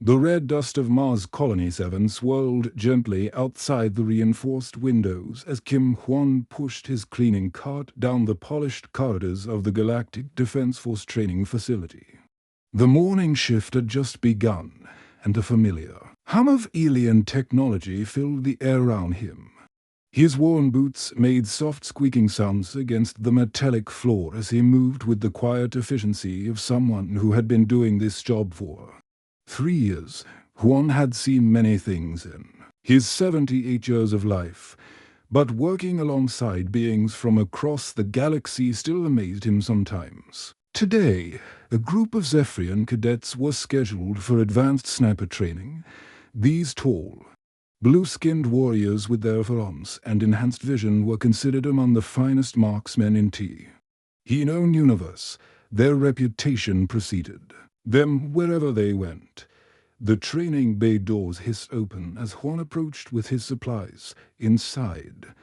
The red dust of Mars Colony 7 swirled gently outside the reinforced windows as Kim Hwan pushed his cleaning cart down the polished corridors of the Galactic Defense Force training facility. The morning shift had just begun, and a familiar hum of alien technology filled the air around him. His worn boots made soft squeaking sounds against the metallic floor as he moved with the quiet efficiency of someone who had been doing this job for 3 years. Huan had seen many things in his 78 years of life, but working alongside beings from across the galaxy still amazed him sometimes. Today, a group of Zephyrian cadets was scheduled for advanced sniper training. These tall, blue-skinned warriors with their firearms and enhanced vision were considered among the finest marksmen in the known universe. Their reputation preceded them wherever they went. The training bay doors hissed open as Juan approached with his supplies. Inside,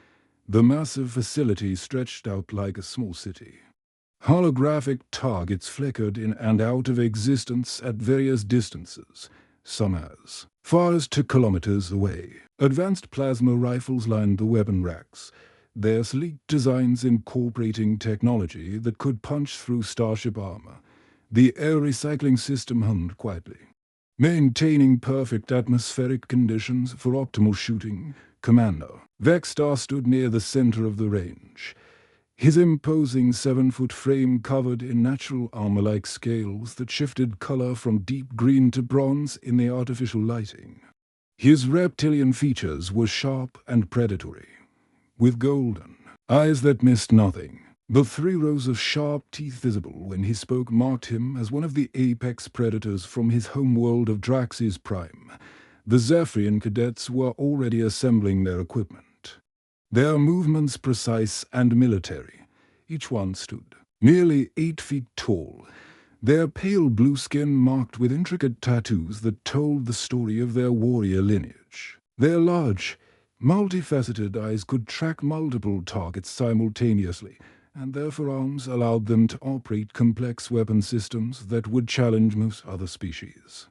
the massive facility stretched out like a small city. Holographic targets flickered in and out of existence at various distances, some as far as 2 kilometers away. Advanced plasma rifles lined the weapon racks, their sleek designs incorporating technology that could punch through starship armor. The air recycling system hummed quietly, maintaining perfect atmospheric conditions for optimal shooting. Commander Vexstar stood near the center of the range, his imposing 7-foot frame covered in natural armor-like scales that shifted color from deep green to bronze in the artificial lighting. His reptilian features were sharp and predatory, with golden eyes that missed nothing. The 3 rows of sharp teeth visible when he spoke marked him as one of the apex predators from his homeworld of Drax's Prime. The Zephyrian cadets were already assembling their equipment, their movements precise and military. Each one stood nearly 8 feet tall, their pale blue skin marked with intricate tattoos that told the story of their warrior lineage. Their large, multifaceted eyes could track multiple targets simultaneously, and their firearms allowed them to operate complex weapon systems that would challenge most other species.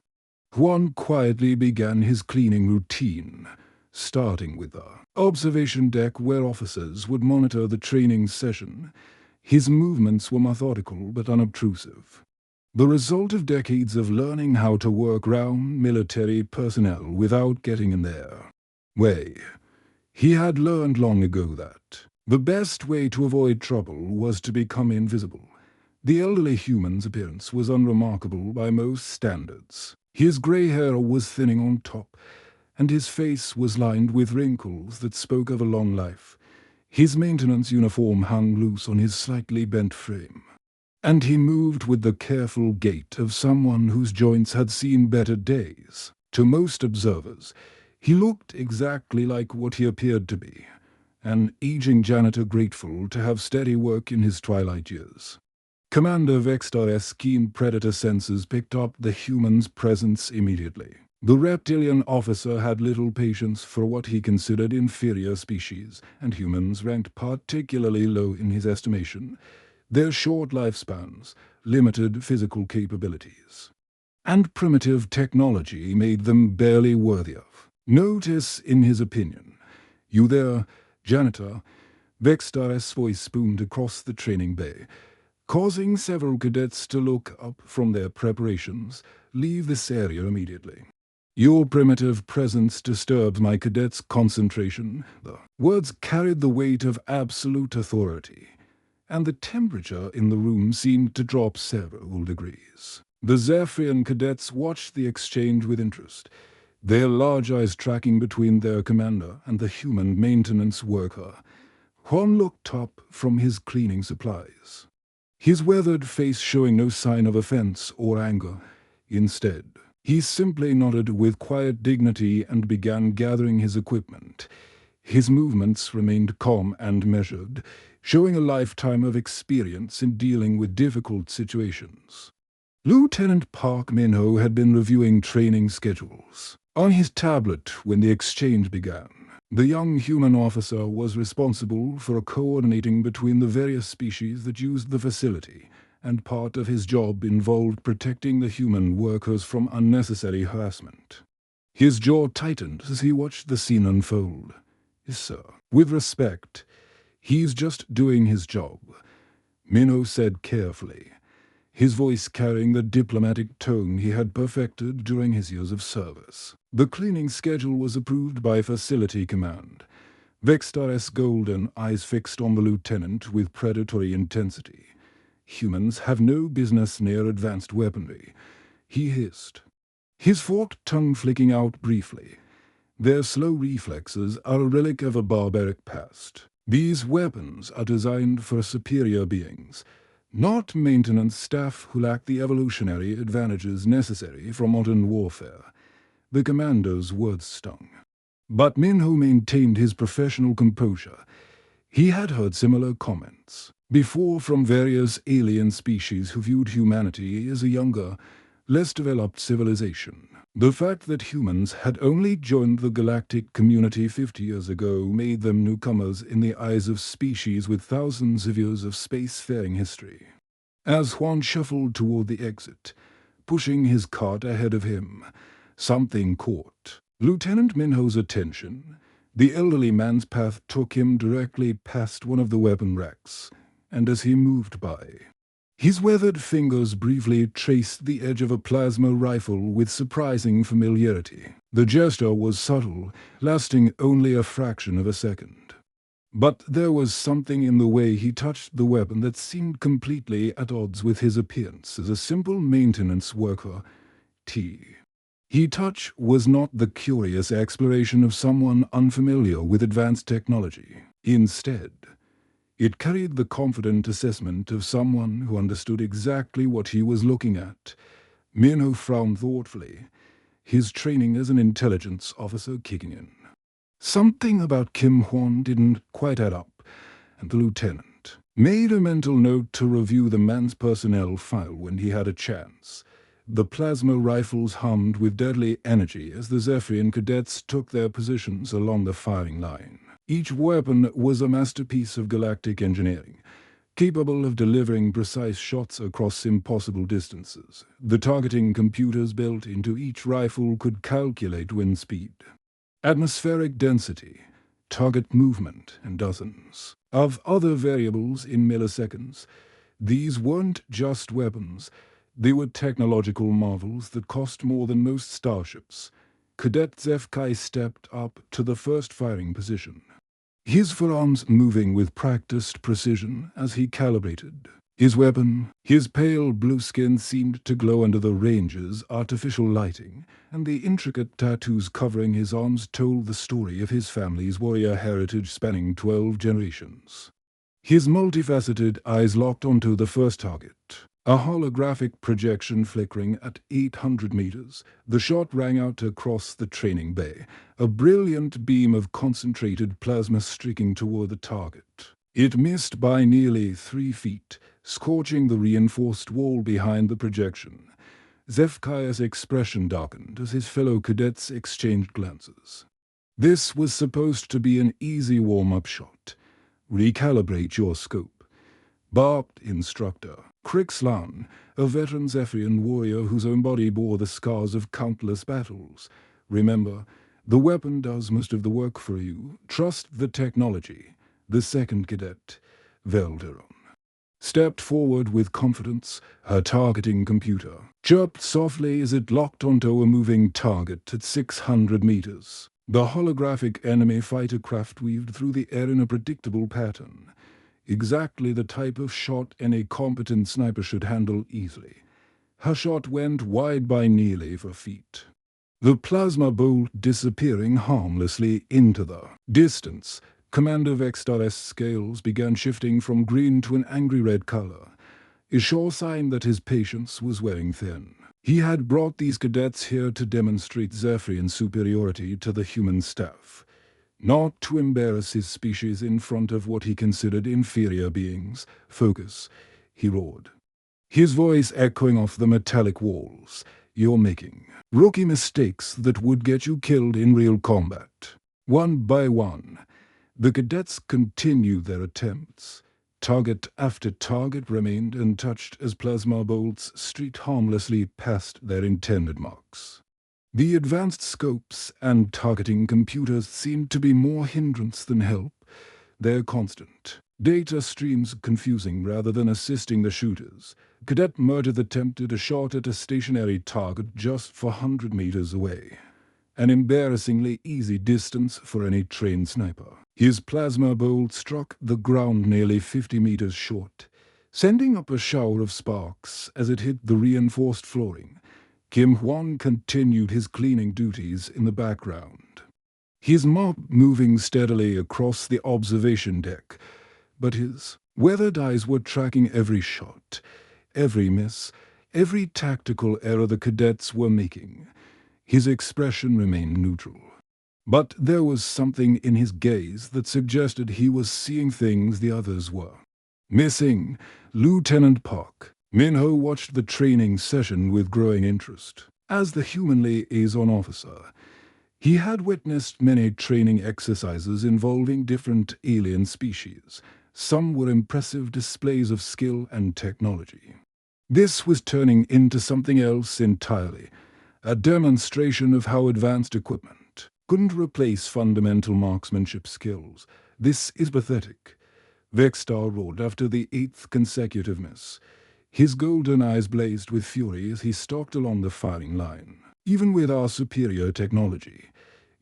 Juan quietly began his cleaning routine, starting with the observation deck where officers would monitor the training session. His movements were methodical but unobtrusive, the result of decades of learning how to work around military personnel without getting in their way. He had learned long ago that the best way to avoid trouble was to become invisible. The elderly human's appearance was unremarkable by most standards. His gray hair was thinning on top, and his face was lined with wrinkles that spoke of a long life. His maintenance uniform hung loose on his slightly bent frame, and he moved with the careful gait of someone whose joints had seen better days. To most observers, he looked exactly like what he appeared to be, an aging janitor grateful to have steady work in his twilight years. Commander Vextar's keen predator senses picked up the human's presence immediately. The reptilian officer had little patience for what he considered inferior species, and humans ranked particularly low in his estimation. Their short lifespans, limited physical capabilities, and primitive technology made them barely worthy of notice in his opinion. "You there, janitor?" Vextar's voice boomed across the training bay, causing several cadets to look up from their preparations. "Leave this area immediately. Your primitive presence disturbs my cadets' concentration." The words carried the weight of absolute authority, and the temperature in the room seemed to drop several degrees. The Zephyrian cadets watched the exchange with interest, their large eyes tracking between their commander and the human maintenance worker. Juan looked up from his cleaning supplies, his weathered face showing no sign of offense or anger. Instead, he simply nodded with quiet dignity and began gathering his equipment. His movements remained calm and measured, showing a lifetime of experience in dealing with difficult situations. Lieutenant Park Min-ho had been reviewing training schedules on his tablet when the exchange began. The young human officer was responsible for coordinating between the various species that used the facility and part of his job involved protecting the human workers from unnecessary harassment. His jaw tightened as he watched the scene unfold. "Yes, sir. With respect, he's just doing his job," Minho said carefully, his voice carrying the diplomatic tone he had perfected during his years of service. The cleaning schedule was approved by Facility Command, Vextares golden eyes fixed on the lieutenant with predatory intensity. "Humans have no business near advanced weaponry," he hissed, his forked tongue flicking out briefly. "Their slow reflexes are a relic of a barbaric past. These weapons are designed for superior beings, not maintenance staff who lack the evolutionary advantages necessary for modern warfare." The commander's words stung. But Minho maintained his professional composure. He had heard similar comments before from various alien species who viewed humanity as a younger, less developed civilization. The fact that humans had only joined the galactic community 50 years ago made them newcomers in the eyes of species with thousands of years of spacefaring history. As Juan shuffled toward the exit, pushing his cart ahead of him, something caught Lieutenant Minho's attention. The elderly man's path took him directly past one of the weapon racks, and as he moved by, his weathered fingers briefly traced the edge of a plasma rifle with surprising familiarity. The gesture was subtle, lasting only a fraction of a second. But there was something in the way he touched the weapon that seemed completely at odds with his appearance as a simple maintenance worker. His touch was not the curious exploration of someone unfamiliar with advanced technology. Instead, it carried the confident assessment of someone who understood exactly what he was looking at. Minho frowned thoughtfully, his training as an intelligence officer kicking in. Something about Kim Hwan didn't quite add up, and the lieutenant made a mental note to review the man's personnel file when he had a chance. The plasma rifles hummed with deadly energy as the Zephyrian cadets took their positions along the firing line. Each weapon was a masterpiece of galactic engineering, capable of delivering precise shots across impossible distances. The targeting computers built into each rifle could calculate wind speed, atmospheric density, target movement, and dozens of other variables in milliseconds. These weren't just weapons. They were technological marvels that cost more than most starships. Cadet Zefkai stepped up to the first firing position, his forearms moving with practiced precision as he calibrated his weapon. His pale blue skin seemed to glow under the range's artificial lighting, and the intricate tattoos covering his arms told the story of his family's warrior heritage spanning 12 generations. His multifaceted eyes locked onto the first target, a holographic projection flickering at 800 meters. The shot rang out across the training bay, a brilliant beam of concentrated plasma streaking toward the target. It missed by nearly 3 feet, scorching the reinforced wall behind the projection. Zefkaya's expression darkened as his fellow cadets exchanged glances. This was supposed to be an easy warm-up shot. "Recalibrate your scope," barked Instructor Crixlan, a veteran Zephyrian warrior whose own body bore the scars of countless battles. "Remember, the weapon does most of the work for you. Trust the technology." The second cadet, Velderon, stepped forward with confidence. Her targeting computer chirped softly as it locked onto a moving target at 600 meters. The holographic enemy fighter craft weaved through the air in a predictable pattern, exactly the type of shot any competent sniper should handle easily. Her shot went wide by nearly 4 feet, the plasma bolt disappearing harmlessly into the distance. Commander Vextares' scales began shifting from green to an angry red color, a sure sign that his patience was wearing thin. He had brought these cadets here to demonstrate Zephyrian superiority to the human staff, not to embarrass his species in front of what he considered inferior beings. "Focus," he roared, his voice echoing off the metallic walls. "You're making rookie mistakes that would get you killed in real combat." One by one, the cadets continued their attempts, Target after target remained untouched as plasma bolts streaked harmlessly past their intended marks. The advanced scopes and targeting computers seemed to be more hindrance than help, their constant data streams confusing rather than assisting the shooters. Cadet Meredith attempted a shot at a stationary target just 400 meters away, an embarrassingly easy distance for any trained sniper. His plasma bolt struck the ground nearly 50 meters short, sending up a shower of sparks as it hit the reinforced flooring. Kim Hwan continued his cleaning duties in the background, his mop moving steadily across the observation deck, but his weathered eyes were tracking every shot, every miss, every tactical error the cadets were making. His expression remained neutral, but there was something in his gaze that suggested he was seeing things the others were missing. Lieutenant Park. Minho watched the training session with growing interest. As the human liaison officer, he had witnessed many training exercises involving different alien species. Some were impressive displays of skill and technology. This was turning into something else entirely, a demonstration of how advanced equipment couldn't replace fundamental marksmanship skills. "This is pathetic," Vextar roared after the 8th consecutive miss. His golden eyes blazed with fury as he stalked along the firing line. "Even with our superior technology,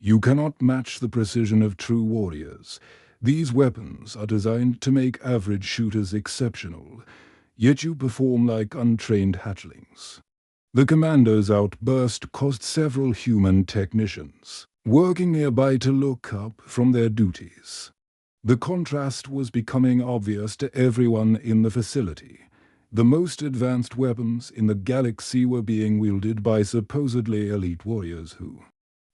you cannot match the precision of true warriors. These weapons are designed to make average shooters exceptional, yet you perform like untrained hatchlings." The commander's outburst caused several human technicians working nearby to look up from their duties. The contrast was becoming obvious to everyone in the facility. The most advanced weapons in the galaxy were being wielded by supposedly elite warriors who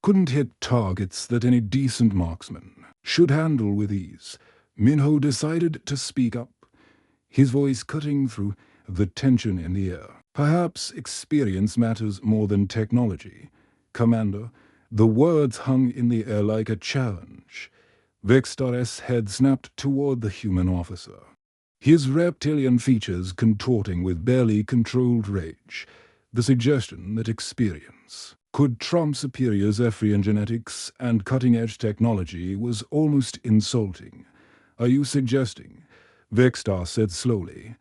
couldn't hit targets that any decent marksman should handle with ease. Minho decided to speak up, his voice cutting through the tension in the air. "Perhaps experience matters more than technology, Commander." The words hung in the air like a challenge. Vextar's head snapped toward the human officer, his reptilian features contorting with barely controlled rage. The suggestion that experience could trump superior Zephyrian genetics and cutting-edge technology was almost insulting. "Are you suggesting," Vextar said slowly,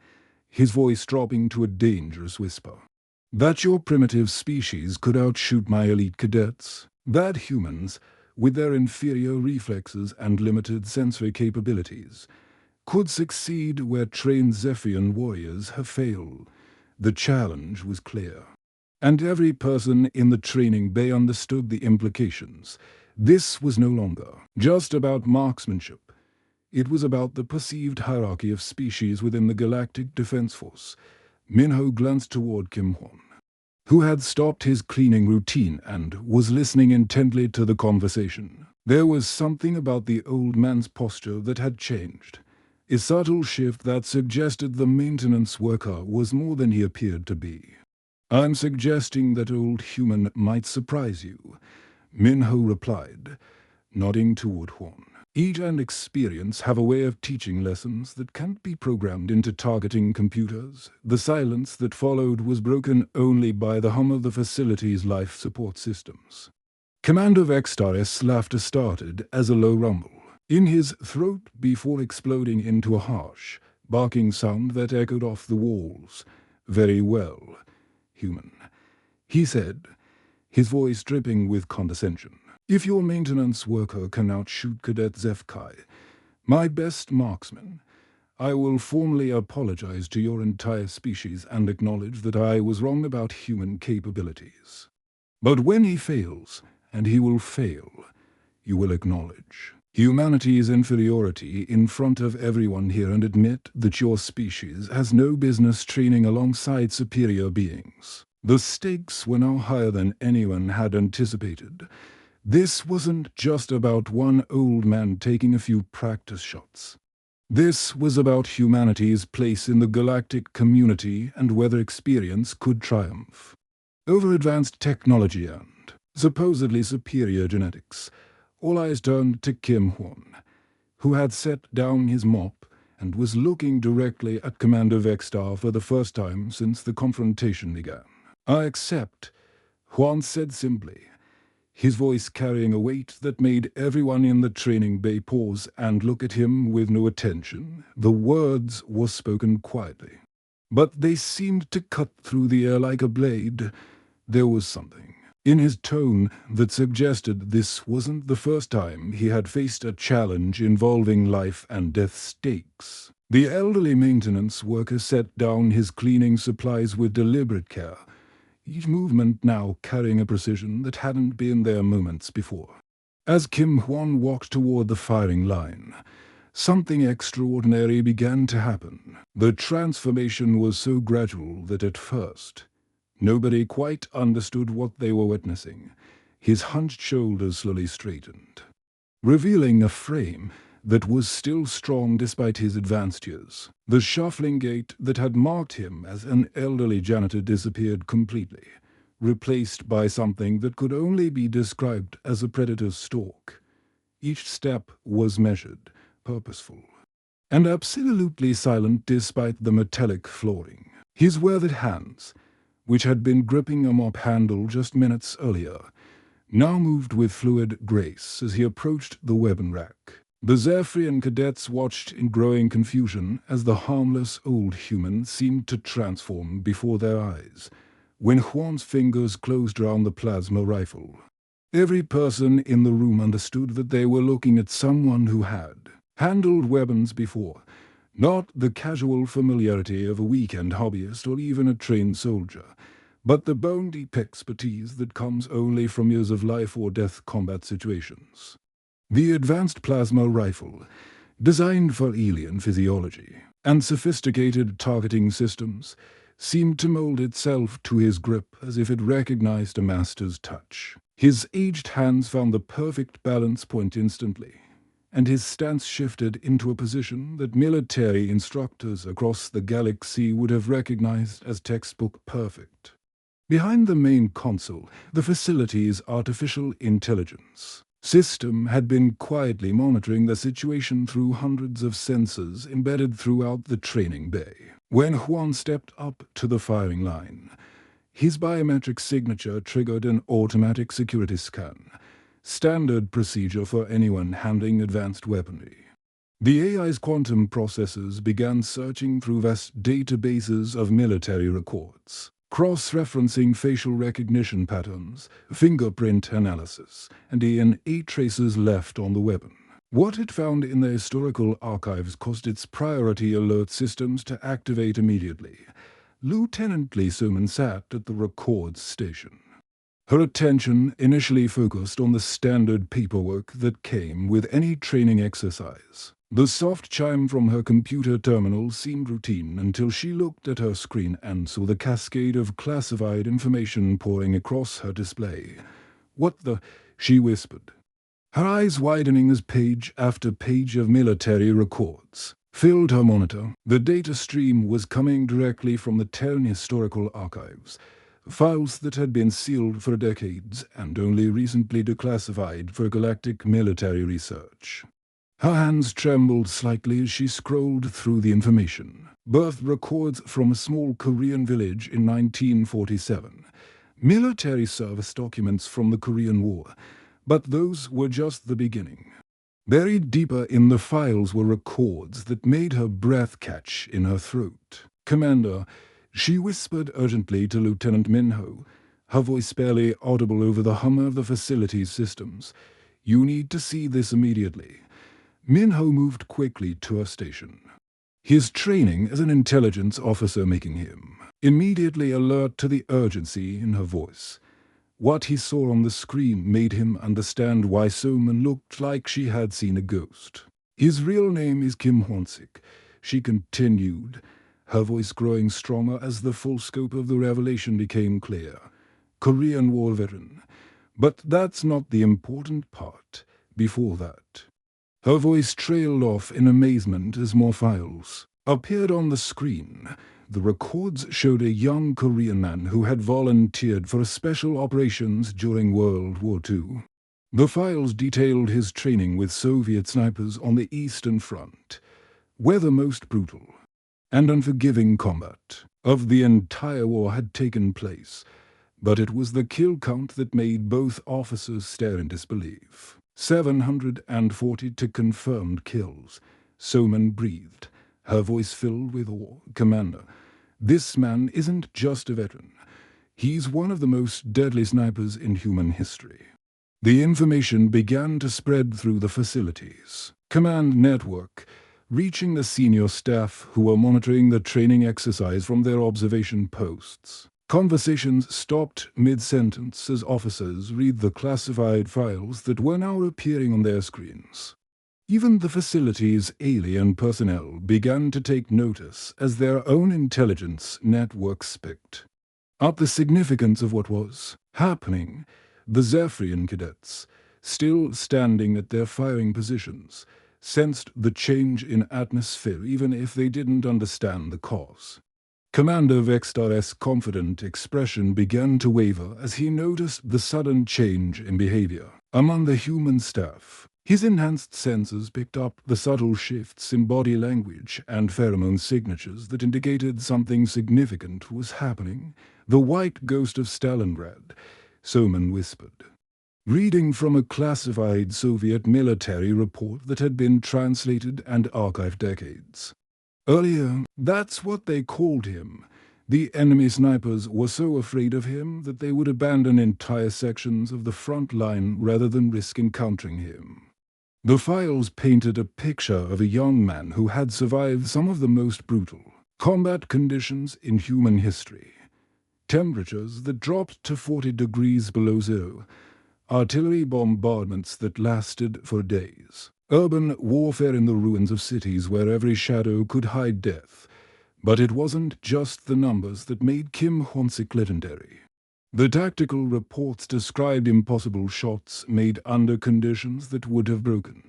his voice dropping to a dangerous whisper, "that your primitive species could outshoot my elite cadets? That humans, with their inferior reflexes and limited sensory capabilities, could succeed where trained Zephyrian warriors have failed?" The challenge was clear, and every person in the training bay understood the implications. This was no longer just about marksmanship. It was about the perceived hierarchy of species within the Galactic Defense Force. Minho glanced toward Kim Hwan, who had stopped his cleaning routine and was listening intently to the conversation. There was something about the old man's posture that had changed, a subtle shift that suggested the maintenance worker was more than he appeared to be. "I'm suggesting that old human might surprise you," Minho replied, nodding toward Hwan. "Age and experience have a way of teaching lessons that can't be programmed into targeting computers." The silence that followed was broken only by the hum of the facility's life support systems. Commander Vextar's laughter started as a low rumble in his throat before exploding into a harsh, barking sound that echoed off the walls. "Very well, human," he said, his voice dripping with condescension. "If your maintenance worker can outshoot Cadet Zefkai, my best marksman, I will formally apologize to your entire species and acknowledge that I was wrong about human capabilities. But when he fails, and he will fail, you will acknowledge humanity's inferiority in front of everyone here and admit that your species has no business training alongside superior beings." The stakes were now higher than anyone had anticipated. This wasn't just about one old man taking a few practice shots. This was about humanity's place in the galactic community and whether experience could triumph over advanced technology and supposedly superior genetics. All eyes turned to Kim Hwan, who had set down his mop and was looking directly at Commander Vexstar for the first time since the confrontation began. "I accept," Juan said simply, his voice carrying a weight that made everyone in the training bay pause and look at him with no attention. The words were spoken quietly, but they seemed to cut through the air like a blade. There was something in his tone that suggested this wasn't the first time he had faced a challenge involving life and death stakes. The elderly maintenance worker set down his cleaning supplies with deliberate care, each movement now carrying a precision that hadn't been there moments before. As Kim Hwan walked toward the firing line, something extraordinary began to happen. The transformation was so gradual that at first, nobody quite understood what they were witnessing. His hunched shoulders slowly straightened, revealing a frame that was still strong despite his advanced years. The shuffling gait that had marked him as an elderly janitor disappeared completely, replaced by something that could only be described as a predator's stalk. Each step was measured, purposeful, and absolutely silent despite the metallic flooring. His weathered hands, which had been gripping a mop handle just minutes earlier, now moved with fluid grace as he approached the weapon rack. The Zephyrian cadets watched in growing confusion as the harmless old human seemed to transform before their eyes when Juan's fingers closed around the plasma rifle. Every person in the room understood that they were looking at someone who had handled weapons before, not the casual familiarity of a weekend hobbyist or even a trained soldier, but the bone-deep expertise that comes only from years of life-or-death combat situations. The advanced plasma rifle, designed for alien physiology and sophisticated targeting systems, seemed to mold itself to his grip as if it recognized a master's touch. His aged hands found the perfect balance point instantly, and his stance shifted into a position that military instructors across the galaxy would have recognized as textbook perfect. Behind the main console, the facility's artificial intelligence system had been quietly monitoring the situation through hundreds of sensors embedded throughout the training bay. When Juan stepped up to the firing line, his biometric signature triggered an automatic security scan, standard procedure for anyone handling advanced weaponry. The AI's quantum processors began searching through vast databases of military records, cross-referencing facial recognition patterns, fingerprint analysis, and DNA traces left on the weapon. What it found in the historical archives caused its priority alert systems to activate immediately. Lieutenant Lee Suman sat at the records station. Her attention initially focused on the standard paperwork that came with any training exercise. The soft chime from her computer terminal seemed routine until she looked at her screen and saw the cascade of classified information pouring across her display. "What the?" she whispered, her eyes widening as page after page of military records filled her monitor. The data stream was coming directly from the Terran Historical Archives, files that had been sealed for decades and only recently declassified for galactic military research. Her hands trembled slightly as she scrolled through the information. Birth records from a small Korean village in 1947. Military service documents from the Korean War. But those were just the beginning. Buried deeper in the files were records that made her breath catch in her throat. "Commander," she whispered urgently to Lieutenant Minho, her voice barely audible over the hum of the facility's systems. "You need to see this immediately." Minho moved quickly to her station, his training as an intelligence officer making him immediately alert to the urgency in her voice. What he saw on the screen made him understand why Soman looked like she had seen a ghost. "His real name is Kim Hwan-sik," she continued, her voice growing stronger as the full scope of the revelation became clear. "Korean War veteran. But that's not the important part. Before that." Her voice trailed off in amazement as more files appeared on the screen. The records showed a young Korean man who had volunteered for special operations during World War II. The files detailed his training with Soviet snipers on the Eastern Front, where the most brutal and unforgiving combat of the entire war had taken place, but it was the kill count that made both officers stare in disbelief. 742 confirmed kills. Soman breathed, her voice filled with awe. Commander, this man isn't just a veteran. He's one of the most deadly snipers in human history. The information began to spread through the facilities command network, reaching the senior staff who were monitoring the training exercise from their observation posts. Conversations stopped mid-sentence as officers read the classified files that were now appearing on their screens. Even the facility's alien personnel began to take notice as their own intelligence networks picked up the significance of what was happening. The Zephyrian cadets, still standing at their firing positions, sensed the change in atmosphere even if they didn't understand the cause. Commander Vextar's confident expression began to waver as he noticed the sudden change in behavior among the human staff. His enhanced senses picked up the subtle shifts in body language and pheromone signatures that indicated something significant was happening. The white ghost of Stalingrad, Soman whispered, reading from a classified Soviet military report that had been translated and archived decades earlier. That's what they called him. The enemy snipers were so afraid of him that they would abandon entire sections of the front line rather than risk encountering him. The files painted a picture of a young man who had survived some of the most brutal combat conditions in human history. Temperatures that dropped to 40 degrees below zero, artillery bombardments that lasted for days, urban warfare in the ruins of cities where every shadow could hide death. But it wasn't just the numbers that made Kim Hwon-sik legendary. The tactical reports described impossible shots made under conditions that would have broken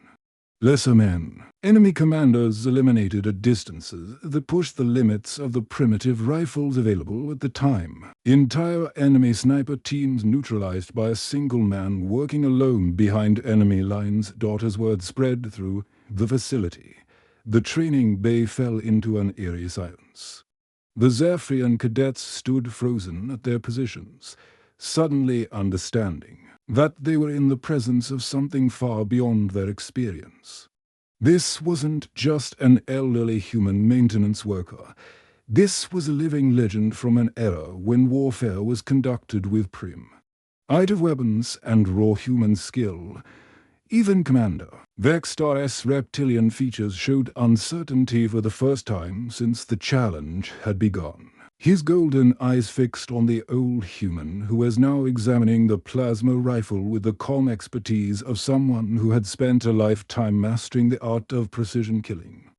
lesser men. Enemy commanders eliminated at distances that pushed the limits of the primitive rifles available at the time. Entire enemy sniper teams neutralized by a single man working alone behind enemy lines. As word spread through the facility, the training bay fell into an eerie silence. The Zephyrian cadets stood frozen at their positions, suddenly understanding that they were in the presence of something far beyond their experience. This wasn't just an elderly human maintenance worker. This was a living legend from an era when warfare was conducted with prim height of weapons and raw human skill. Even Commander Vextar's reptilian features showed uncertainty for the first time since the challenge had begun. His golden eyes fixed on the old human who was now examining the plasma rifle with the calm expertise of someone who had spent a lifetime mastering the art of precision killing.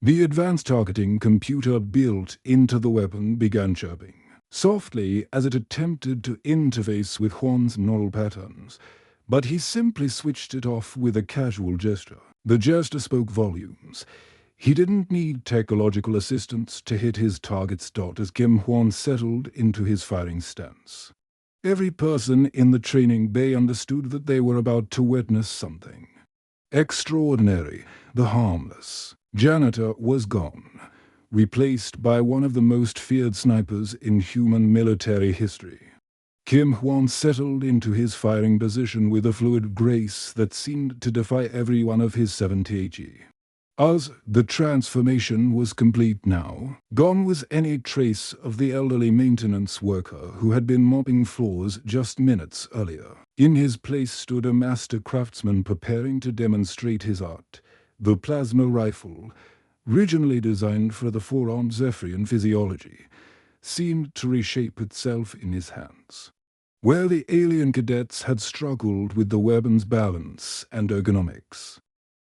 The advanced targeting computer built into the weapon began chirping softly as it attempted to interface with Hwon's neural patterns, but he simply switched it off with a casual gesture. The gesture spoke volumes. He didn't need technological assistance to hit his target's dot as Kim Hwon settled into his firing stance. Every person in the training bay understood that they were about to witness something extraordinary. The harmless janitor was gone, replaced by one of the most feared snipers in human military history. Kim Hwon settled into his firing position with a fluid grace that seemed to defy every one of his 70 HE. As the transformation was complete now, gone was any trace of the elderly maintenance worker who had been mopping floors just minutes earlier. In his place stood a master craftsman preparing to demonstrate his art. The plasma rifle, originally designed for the four-armed Zephyrian physiology, seemed to reshape itself in his hands. Where the alien cadets had struggled with the weapon's balance and ergonomics,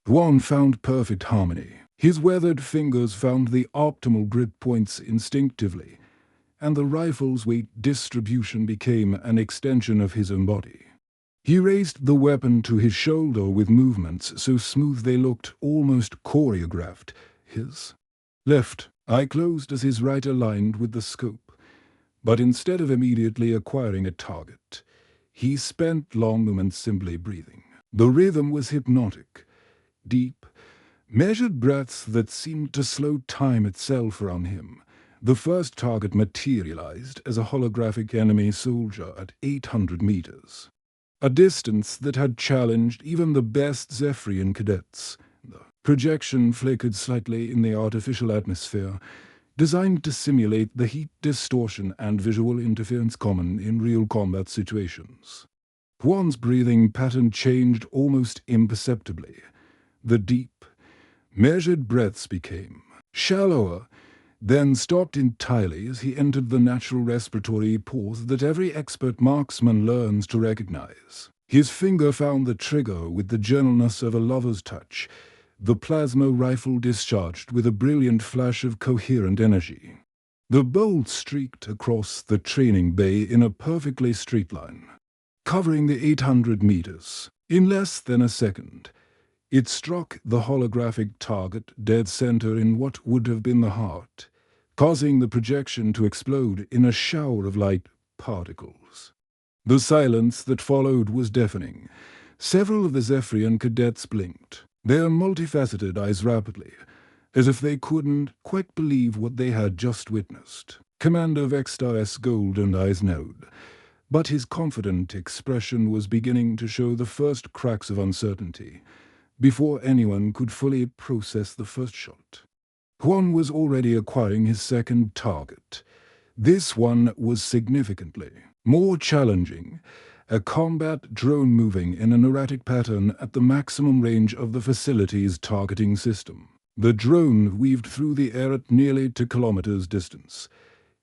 Hwon found perfect harmony. His weathered fingers found the optimal grip points instinctively, and the rifle's weight distribution became an extension of his own body. He raised the weapon to his shoulder with movements so smooth they looked almost choreographed. His left eye closed as his right aligned with the scope, but instead of immediately acquiring a target, he spent long moments simply breathing. The rhythm was hypnotic, deep, Measured breaths that seemed to slow time itself around him. The first target materialized as a holographic enemy soldier at 800 meters. A distance that had challenged even the best Zephyrian cadets. The projection flickered slightly in the artificial atmosphere, designed to simulate the heat distortion and visual interference common in real combat situations. Juan's breathing pattern changed almost imperceptibly. The deep, measured breaths became shallower, then stopped entirely as he entered the natural respiratory pause that every expert marksman learns to recognize. His finger found the trigger with the gentleness of a lover's touch, the plasma rifle discharged with a brilliant flash of coherent energy. The bolt streaked across the training bay in a perfectly straight line, covering the 800 meters. In less than a second, it struck the holographic target dead center in what would have been the heart, causing the projection to explode in a shower of light particles. The silence that followed was deafening. Several of the Zephyrian cadets blinked, their multifaceted eyes rapidly, as if they couldn't quite believe what they had just witnessed. Commander Vextar S. Golden eyes narrowed, but his confident expression was beginning to show the first cracks of uncertainty, before anyone could fully process the first shot. Juan was already acquiring his second target. This one was significantly more challenging, a combat drone moving in an erratic pattern at the maximum range of the facility's targeting system. The drone weaved through the air at nearly 2 kilometers distance,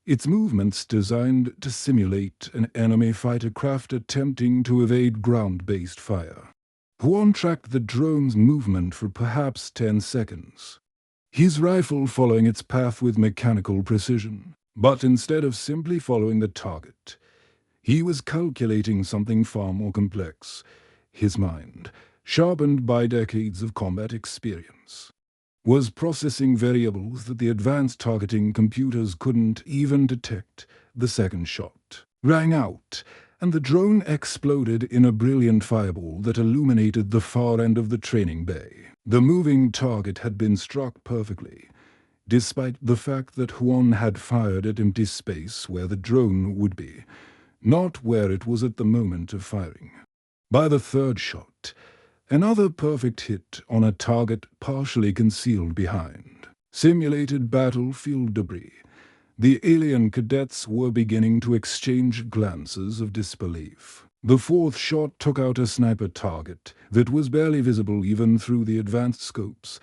its movements designed to simulate an enemy fighter craft attempting to evade ground-based fire. Juan tracked the drone's movement for perhaps 10 seconds, his rifle following its path with mechanical precision. But instead of simply following the target, he was calculating something far more complex. His mind, sharpened by decades of combat experience, was processing variables that the advanced targeting computers couldn't even detect. The second shot rang out, and the drone exploded in a brilliant fireball that illuminated the far end of the training bay. The moving target had been struck perfectly, despite the fact that Juan had fired at empty space where the drone would be, not where it was at the moment of firing. By the third shot, another perfect hit on a target partially concealed behind simulated battlefield debris. The alien cadets were beginning to exchange glances of disbelief. The fourth shot took out a sniper target that was barely visible even through the advanced scopes,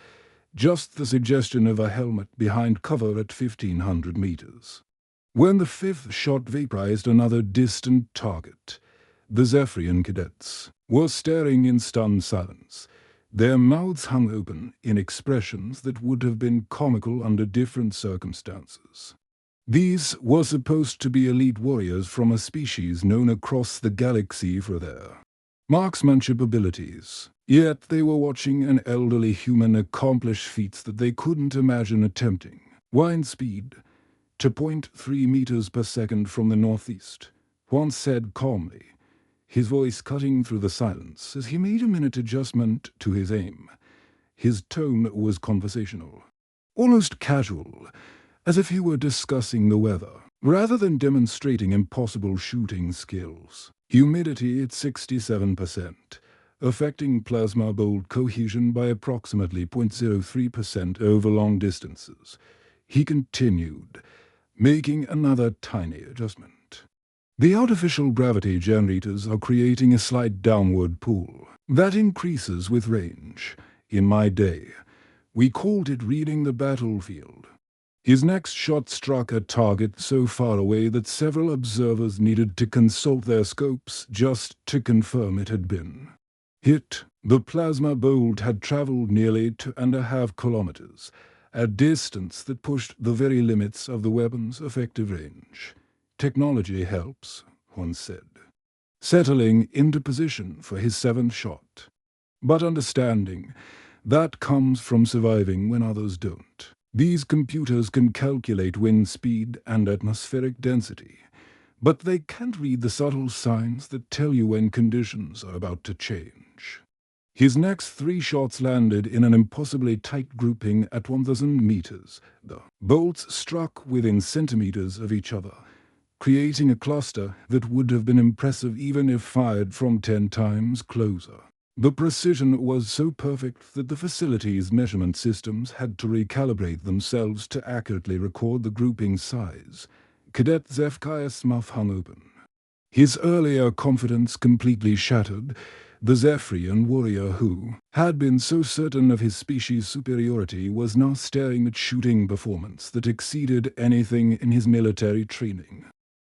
just the suggestion of a helmet behind cover at 1,500 meters. When the fifth shot vaporized another distant target, the Zephyrian cadets were staring in stunned silence, their mouths hung open in expressions that would have been comical under different circumstances. These were supposed to be elite warriors from a species known across the galaxy for their marksmanship abilities. Yet they were watching an elderly human accomplish feats that they couldn't imagine attempting. Wind speed to 0.3 meters per second from the northeast, Juan said calmly, his voice cutting through the silence as he made a minute adjustment to his aim. His tone was conversational, almost casual, as if he were discussing the weather, rather than demonstrating impossible shooting skills. Humidity at 67%, affecting plasma bolt cohesion by approximately 0.03% over long distances. He continued, making another tiny adjustment. The artificial gravity generators are creating a slight downward pull that increases with range. In my day, we called it reading the battlefield. His next shot struck a target so far away that several observers needed to consult their scopes just to confirm it had been hit. The plasma bolt had traveled nearly 2.5 kilometers, a distance that pushed the very limits of the weapon's effective range. Technology helps, one said, settling into position for his seventh shot. But understanding, that comes from surviving when others don't. These computers can calculate wind speed and atmospheric density, but they can't read the subtle signs that tell you when conditions are about to change. His next 3 shots landed in an impossibly tight grouping at 1,000 meters. The bolts struck within centimeters of each other, creating a cluster that would have been impressive even if fired from 10 times closer. The precision was so perfect that the facility's measurement systems had to recalibrate themselves to accurately record the grouping size. Cadet Zephyri's mouth hung open. His earlier confidence completely shattered. The Zephyrian warrior who had been so certain of his species' superiority was now staring at shooting performance that exceeded anything in his military training.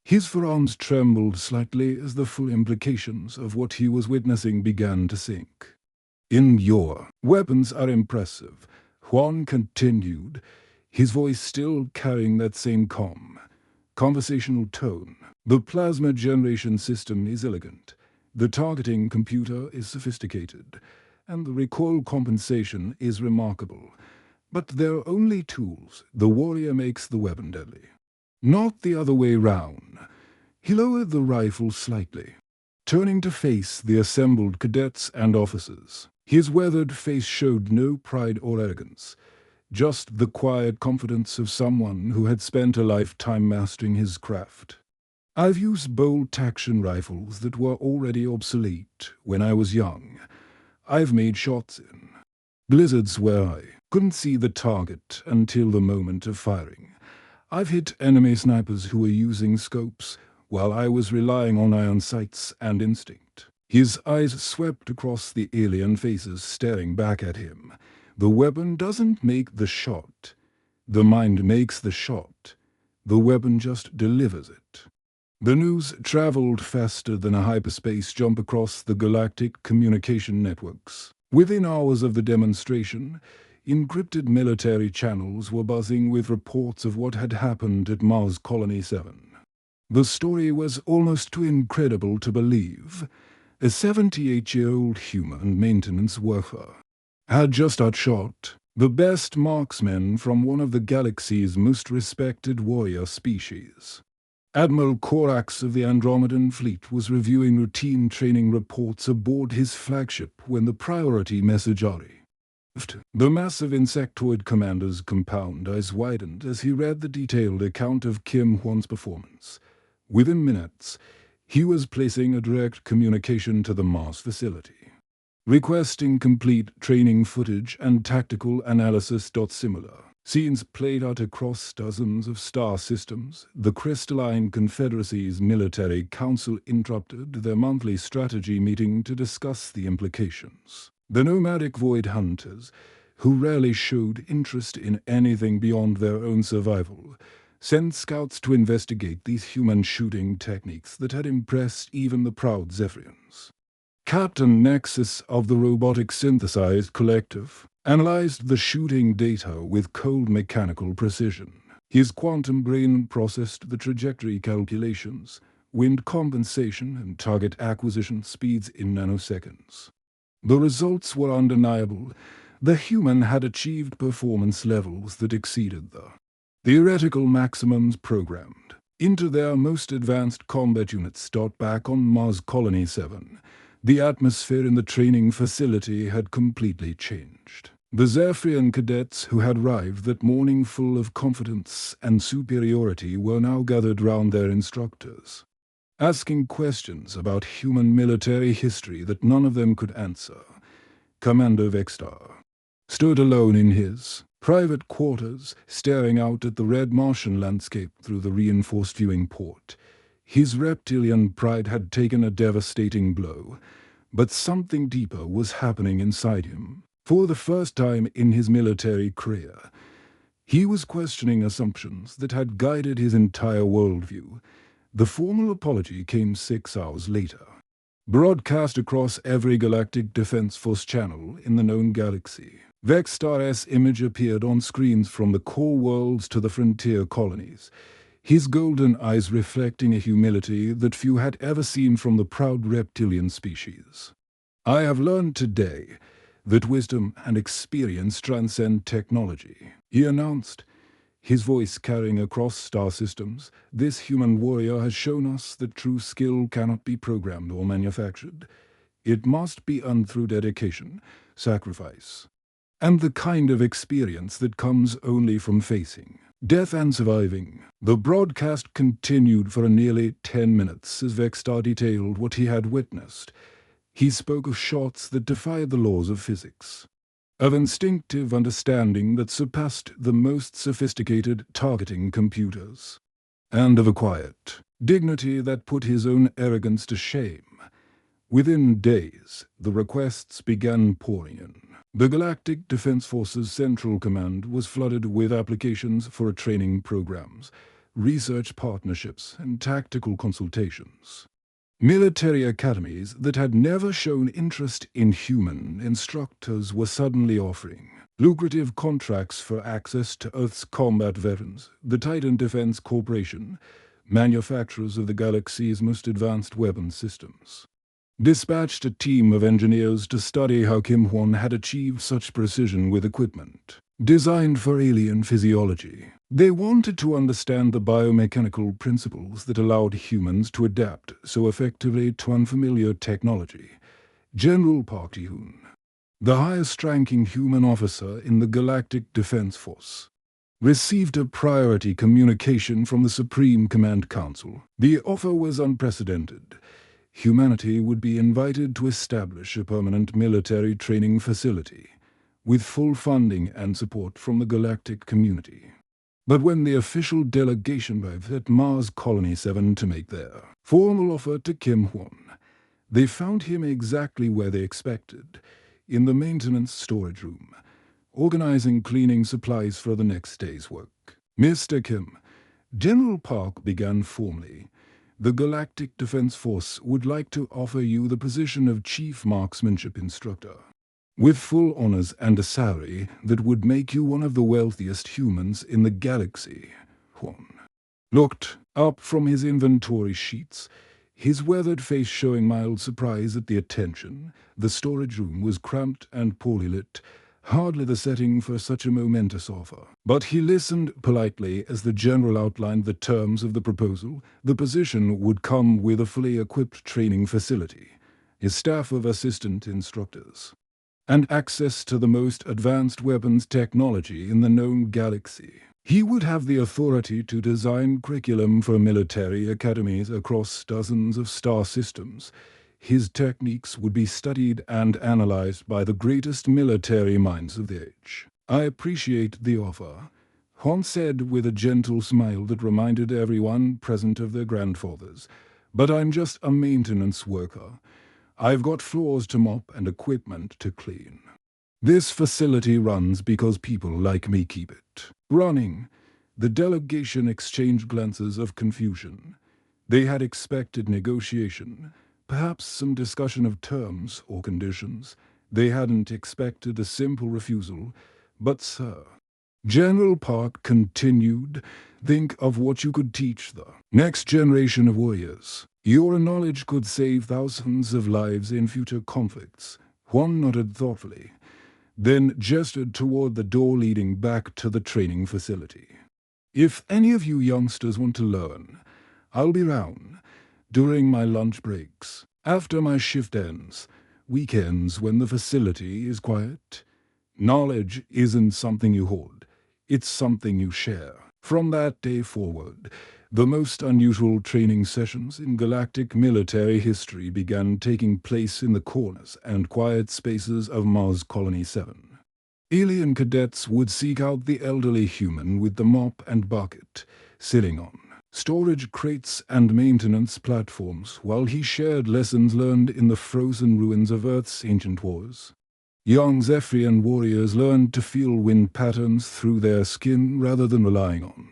His forearms trembled slightly as the full implications of what he was witnessing began to sink. Your weapons are impressive," Juan continued, his voice still carrying that same calm, conversational tone. "The plasma generation system is elegant. The targeting computer is sophisticated, and the recoil compensation is remarkable. But they're only tools. The warrior makes the weapon deadly. Not the other way round." He lowered the rifle slightly, turning to face the assembled cadets and officers. His weathered face showed no pride or arrogance, just the quiet confidence of someone who had spent a lifetime mastering his craft. "I've used bolt-action rifles that were already obsolete when I was young. I've made shots in blizzards where I couldn't see the target until the moment of firing. I've hit enemy snipers who were using scopes while I was relying on iron sights and instinct." His eyes swept across the alien faces staring back at him. "The weapon doesn't make the shot. The mind makes the shot. The weapon just delivers it." The news traveled faster than a hyperspace jump across the galactic communication networks. Within hours of the demonstration, encrypted military channels were buzzing with reports of what had happened at Mars Colony 7. The story was almost too incredible to believe. A 78-year-old human maintenance worker had just outshot the best marksman from one of the galaxy's most respected warrior species. Admiral Korax of the Andromedan Fleet was reviewing routine training reports aboard his flagship when the priority message arrived. The massive insectoid commander's compound eyes widened as he read the detailed account of Kim Hwan's performance. Within minutes, he was placing a direct communication to the Mars facility, requesting complete training footage and tactical analysis. Similar scenes played out across dozens of star systems. The Crystalline Confederacy's military council interrupted their monthly strategy meeting to discuss the implications. The nomadic void hunters, who rarely showed interest in anything beyond their own survival, sent scouts to investigate these human shooting techniques that had impressed even the proud Zephyrians. Captain Nexus of the Robotic Synthesized Collective analyzed the shooting data with cold mechanical precision. His quantum brain processed the trajectory calculations, wind compensation, and target acquisition speeds in nanoseconds. The results were undeniable. The human had achieved performance levels that exceeded the theoretical maximums programmed into their most advanced combat units. Back on Mars Colony 7, the atmosphere in the training facility had completely changed. The Zephyrian cadets who had arrived that morning full of confidence and superiority were now gathered round their instructors, asking questions about human military history that none of them could answer. Commander Vextar stood alone in his private quarters, staring out at the red Martian landscape through the reinforced viewing port. His reptilian pride had taken a devastating blow, but something deeper was happening inside him. For the first time in his military career, he was questioning assumptions that had guided his entire worldview. The formal apology came 6 hours later, broadcast across every Galactic Defense Force channel in the known galaxy. Vextar's image appeared on screens from the core worlds to the frontier colonies, his golden eyes reflecting a humility that few had ever seen from the proud reptilian species. "I have learned today that wisdom and experience transcend technology," he announced, his voice carrying across star systems. "This human warrior has shown us that true skill cannot be programmed or manufactured. It must be earned through dedication, sacrifice, and the kind of experience that comes only from facing death and surviving. The broadcast continued for nearly 10 minutes as Vextar detailed what he had witnessed. He spoke of shots that defied the laws of physics, of instinctive understanding that surpassed the most sophisticated targeting computers, and of a quiet dignity that put his own arrogance to shame. Within days, the requests began pouring in. The Galactic Defense Forces Central Command was flooded with applications for training programs, research partnerships, and tactical consultations. Military academies that had never shown interest in human instructors were suddenly offering lucrative contracts for access to Earth's combat veterans. The Titan Defense Corporation, manufacturers of the galaxy's most advanced weapon systems, dispatched a team of engineers to study how Kim Hwan had achieved such precision with equipment designed for alien physiology. They wanted to understand the biomechanical principles that allowed humans to adapt so effectively to unfamiliar technology. General Park Ji-hoon, the highest-ranking human officer in the Galactic Defense Force, received a priority communication from the Supreme Command Council. The offer was unprecedented. Humanity would be invited to establish a permanent military training facility, with full funding and support from the galactic community. But when the official delegation arrived at Mars Colony 7 to make their formal offer to Kim Hwan, they found him exactly where they expected, in the maintenance storage room, organizing cleaning supplies for the next day's work. Mr. Kim, General Park began formally. The Galactic Defense Force would like to offer you the position of Chief Marksmanship Instructor, with full honors and a salary that would make you one of the wealthiest humans in the galaxy. Hwan looked up from his inventory sheets, his weathered face showing mild surprise at the attention. The storage room was cramped and poorly lit, hardly the setting for such a momentous offer. But he listened politely as the general outlined the terms of the proposal. The position would come with a fully equipped training facility, his staff of assistant instructors, and access to the most advanced weapons technology in the known galaxy. He would have the authority to design curriculum for military academies across dozens of star systems. His techniques would be studied and analyzed by the greatest military minds of the age. I appreciate the offer, Hwan said with a gentle smile that reminded everyone present of their grandfathers. But I'm just a maintenance worker. I've got floors to mop and equipment to clean. This facility runs because people like me keep it running. The delegation exchanged glances of confusion. They had expected negotiation, perhaps some discussion of terms or conditions. They hadn't expected a simple refusal. But, sir, General Park continued, think of what you could teach the next generation of warriors. Your knowledge could save thousands of lives in future conflicts. Hwan nodded thoughtfully, then gestured toward the door leading back to the training facility. If any of you youngsters want to learn, I'll be round during my lunch breaks, after my shift ends, weekends when the facility is quiet. Knowledge isn't something you hoard, it's something you share. From that day forward, the most unusual training sessions in galactic military history began taking place in the corners and quiet spaces of Mars Colony 7. Alien cadets would seek out the elderly human with the mop and bucket, sitting on storage crates and maintenance platforms while he shared lessons learned in the frozen ruins of Earth's ancient wars. Young Zephyrian warriors learned to feel wind patterns through their skin rather than relying on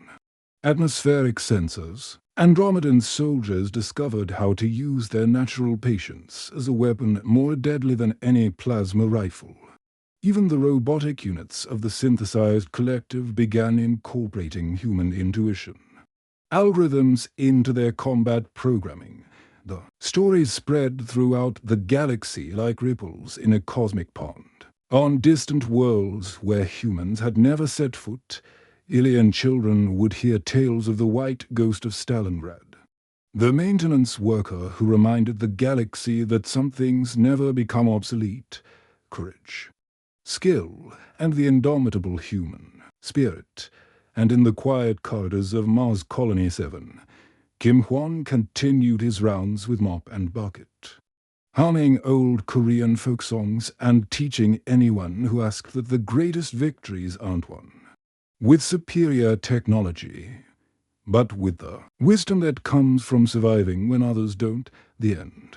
atmospheric sensors. Andromedan soldiers discovered how to use their natural patience as a weapon more deadly than any plasma rifle. Even the robotic units of the synthesized collective began incorporating human intuition algorithms into their combat programming. The stories spread throughout the galaxy like ripples in a cosmic pond. On distant worlds where humans had never set foot, alien children would hear tales of the white ghost of Stalingrad, The maintenance worker who reminded the galaxy that some things never become obsolete, courage, skill, and the indomitable human spirit. And in the quiet corridors of Mars Colony 7, Kim Hwan continued his rounds with mop and bucket, humming old Korean folk songs and teaching anyone who asked that the greatest victories aren't won with superior technology, but with the wisdom that comes from surviving when others don't. The end.